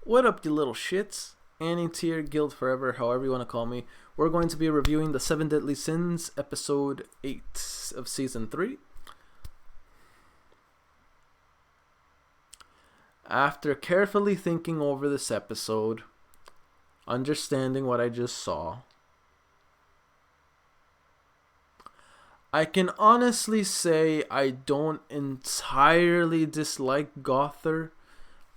What up, you little shits? Annie Tier, Guild Forever, however you want to call me. We're going to be reviewing the 7 Deadly Sins, episode 8 of season 3. After carefully thinking over this episode, understanding what I just saw, I can honestly say I don't entirely dislike Gother.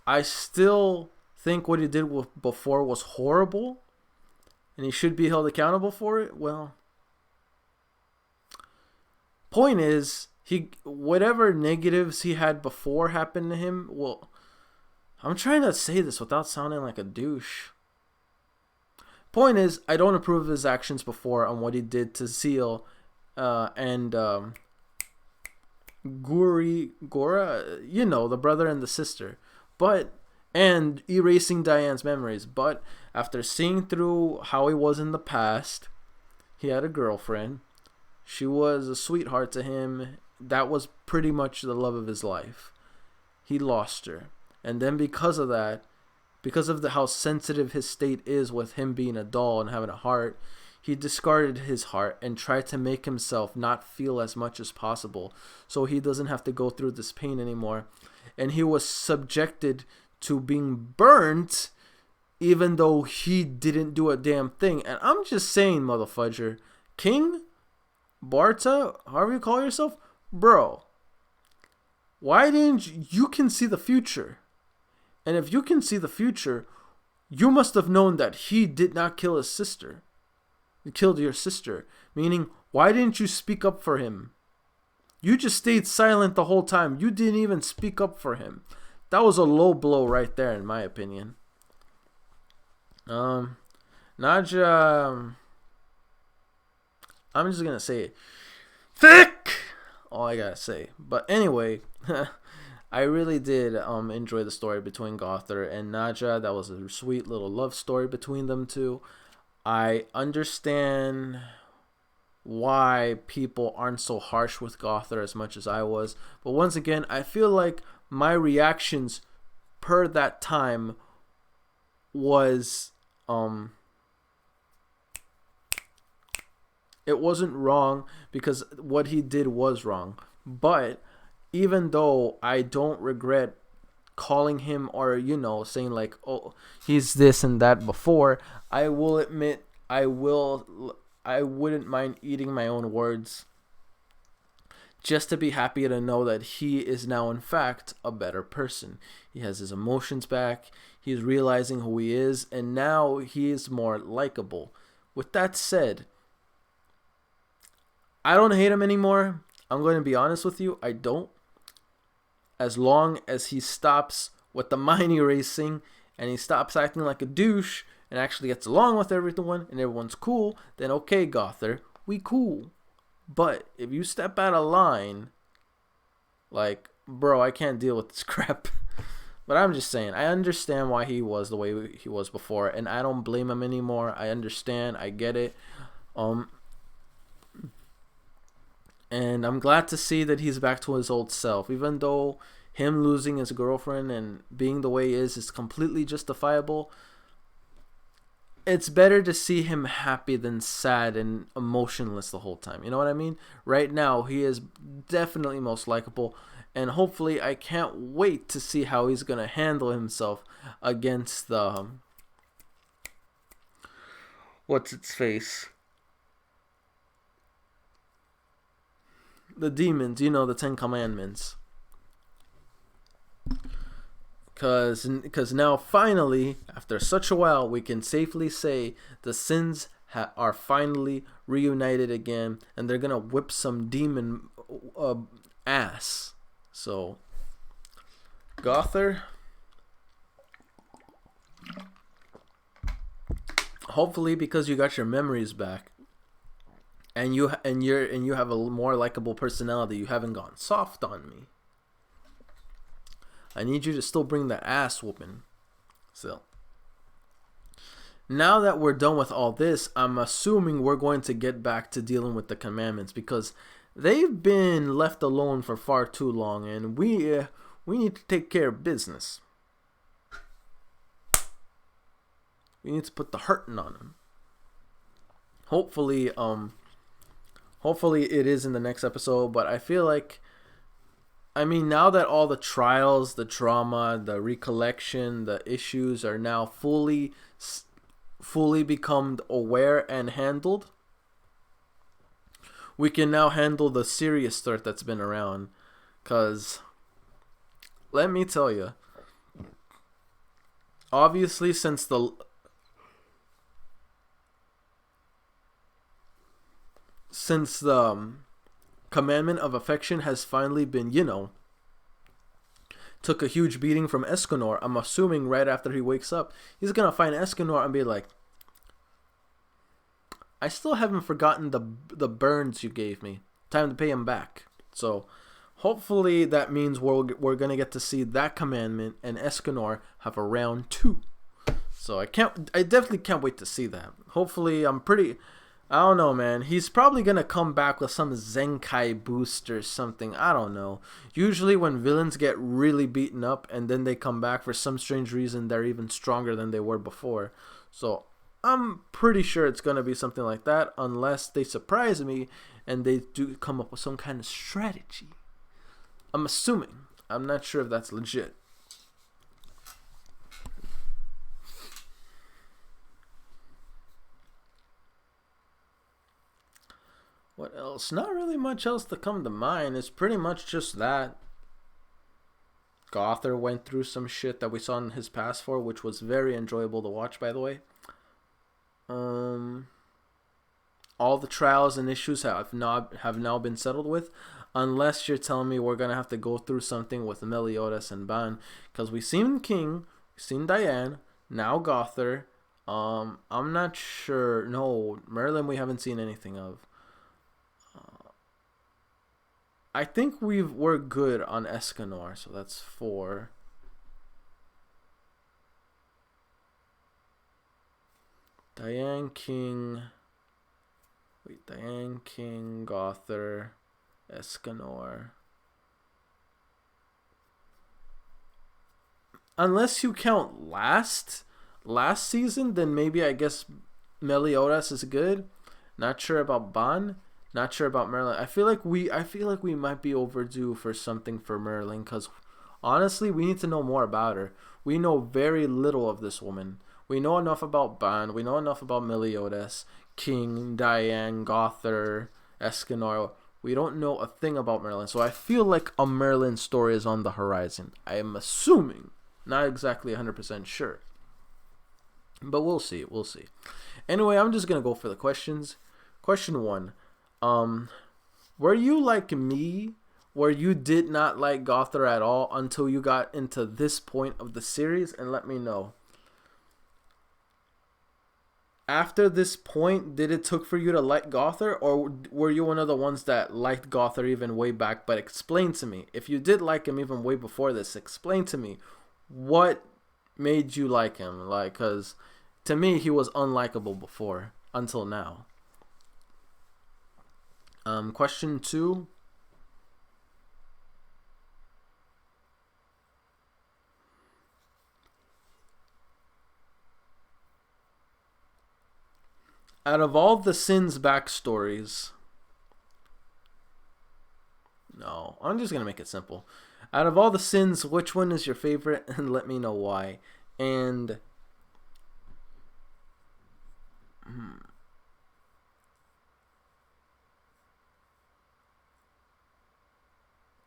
I still think what he did before was horrible, and he should be held accountable for it. Well, point is, whatever negatives he had before happened to him. Well, I'm trying to say this without sounding like a douche. Point is, I don't approve of his actions before on what he did to Seal and Gora, the brother and the sister, and erasing Diane's memories. But after seeing through how he was in the past, he had a girlfriend. She was a sweetheart to him. That was pretty much the love of his life. He lost her. And then because of that, because of how sensitive his state is with him being a doll and having a heart, he discarded his heart and tried to make himself not feel as much as possible so he doesn't have to go through this pain anymore. And he was subjected to being burnt even though he didn't do a damn thing. And I'm just saying, motherfudger, King Barta, however you call yourself, bro, why didn't you can see the future? And if you can see the future, you must have known that he did not kill his sister. He killed your sister. Meaning, why didn't you speak up for him? You just stayed silent the whole time. You didn't even speak up for him. That was a low blow right there, in my opinion. Nadja, I'm just gonna say it. Thick! All I gotta say. But anyway, I really did enjoy the story between Gother and Nadja. That was a sweet little love story between them two. I understand why people aren't so harsh with Gother as much as I was. But once again, I feel like my reactions per that time was it wasn't wrong because what he did was wrong. But even though I don't regret calling him or saying like, oh, he's this and that before, I will admit I wouldn't mind eating my own words just to be happy to know that he is now in fact a better person. He has his emotions back, he's realizing who he is, and now he is more likable. With that said, I don't hate him anymore. I'm going to be honest with you, I don't. As long as he stops with the mind erasing and he stops acting like a douche and actually gets along with everyone and everyone's cool, then okay, Gother, we cool. But if you step out of line, like, bro, I can't deal with this crap. But I'm just saying, I understand why he was the way he was before, and I don't blame him anymore. I understand, I get it. And I'm glad to see that he's back to his old self, even though him losing his girlfriend and being the way he is completely justifiable. It's better to see him happy than sad and emotionless the whole time. You know what I mean? Right now, he is definitely most likable. And hopefully, I can't wait to see how he's going to handle himself against the... what's its face? The demons, the 10 Commandments. Because now finally, after such a while, we can safely say the sins are finally reunited again, and they're gonna whip some demon ass. So, Gother, hopefully, because you got your memories back, and you have a more likable personality, you haven't gone soft on me. I need you to still bring that ass whooping. So, now that we're done with all this, I'm assuming we're going to get back to dealing with the commandments because they've been left alone for far too long, and we need to take care of business. We need to put the hurting on him. Hopefully it is in the next episode, but I feel like, I mean, now that all the trials, the drama, the recollection, the issues are now fully become aware and handled, we can now handle the serious threat that's been around. Because, let me tell you, obviously since the commandment of affection has finally been, took a huge beating from Escanor, I'm assuming right after he wakes up, he's going to find Escanor and be like, I still haven't forgotten the burns you gave me. Time to pay him back. So, hopefully that means we're going to get to see that commandment and Escanor have a round 2. So, I definitely can't wait to see that. Hopefully, I don't know, man. He's probably going to come back with some Zenkai boost or something. I don't know. Usually when villains get really beaten up and then they come back for some strange reason, they're even stronger than they were before. So I'm pretty sure it's going to be something like that unless they surprise me and they do come up with some kind of strategy. I'm assuming. I'm not sure if that's legit. What else? Not really much else to come to mind. It's pretty much just that. Gother went through some shit that we saw in his past 4, which was very enjoyable to watch, by the way. All the trials and issues have now been settled with, unless you're telling me we're gonna have to go through something with Meliodas and Ban, because we've seen King, we've seen Diane, now Gother. I'm not sure. No, Merlin we haven't seen anything of. I think we're good on Escanor, so that's 4. Diane King, Gother, Escanor. Unless you count last season, then maybe I guess Meliodas is good. Not sure about Ban. Not sure about Merlin. I feel like we might be overdue for something for Merlin, because honestly, we need to know more about her. We know very little of this woman. We know enough about Ban. We know enough about Meliodas, King, Diane, Gother, Escanor. We don't know a thing about Merlin. So I feel like a Merlin story is on the horizon. I am assuming. Not exactly 100% sure. But we'll see. We'll see. Anyway, I'm just going to go for the questions. Question 1. Were you like me, where you did not like Gother at all until you got into this point of the series? And let me know. After this point, did it took for you to like Gother, or were you one of the ones that liked Gother even way back? But explain to me, if you did like him even way before this, explain to me what made you like him. Like, because to me, he was unlikable before until now. Question 2. Out of all the Sin's backstories, no, I'm just going to make it simple. Out of all the Sins, which one is your favorite? And let me know why. And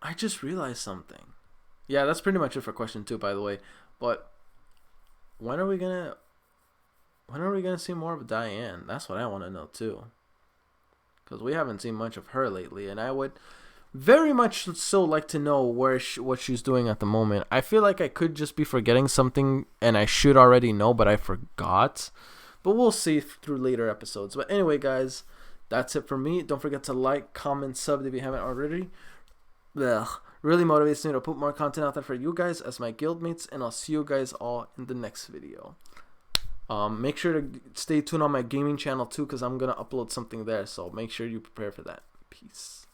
I just realized something. Yeah, that's pretty much it for question 2, by the way. But when are we gonna see more of Diane? That's what I want to know too. Because we haven't seen much of her lately, and I would very much so like to know what she's doing at the moment. I feel like I could just be forgetting something, and I should already know, but I forgot. But we'll see through later episodes. But anyway, guys, that's it for me. Don't forget to like, comment, sub if you haven't already. Really motivates me to put more content out there for you guys as my guildmates, and I'll see you guys all in the next video. Make sure to stay tuned on my gaming channel too, because I'm gonna upload something there, so make sure you prepare for that. Peace.